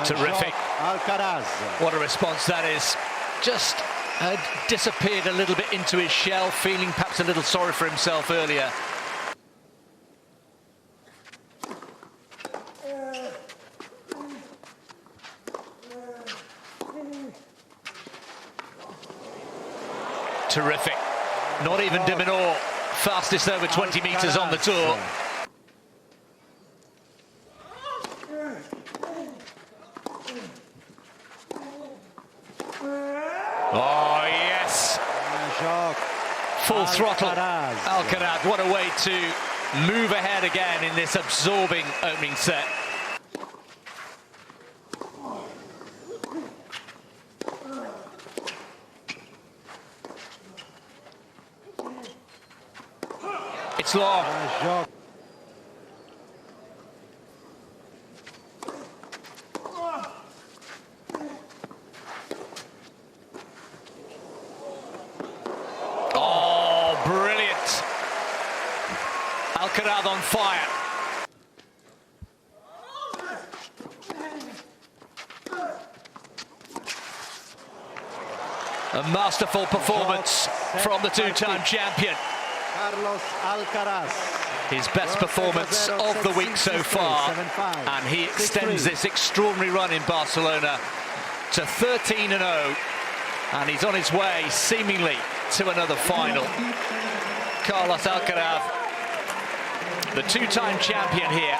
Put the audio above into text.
Terrific. Alcaraz. What a response that is. Just had disappeared a little bit into his shell, feeling perhaps a little sorry for himself earlier. Terrific. Not even Minaur, fastest over 20 metres on the tour. Oh, yes. Full throttle. Alcaraz, what a way to move ahead again in this absorbing opening set. It's long. Oh, brilliant. Alcaraz on fire. A masterful performance from the two-time champion. Alcaraz. His best performance of the week so far, and he extends this extraordinary run in Barcelona to 13-0, and he's on his way, seemingly, to another final. Carlos Alcaraz, the two-time champion here,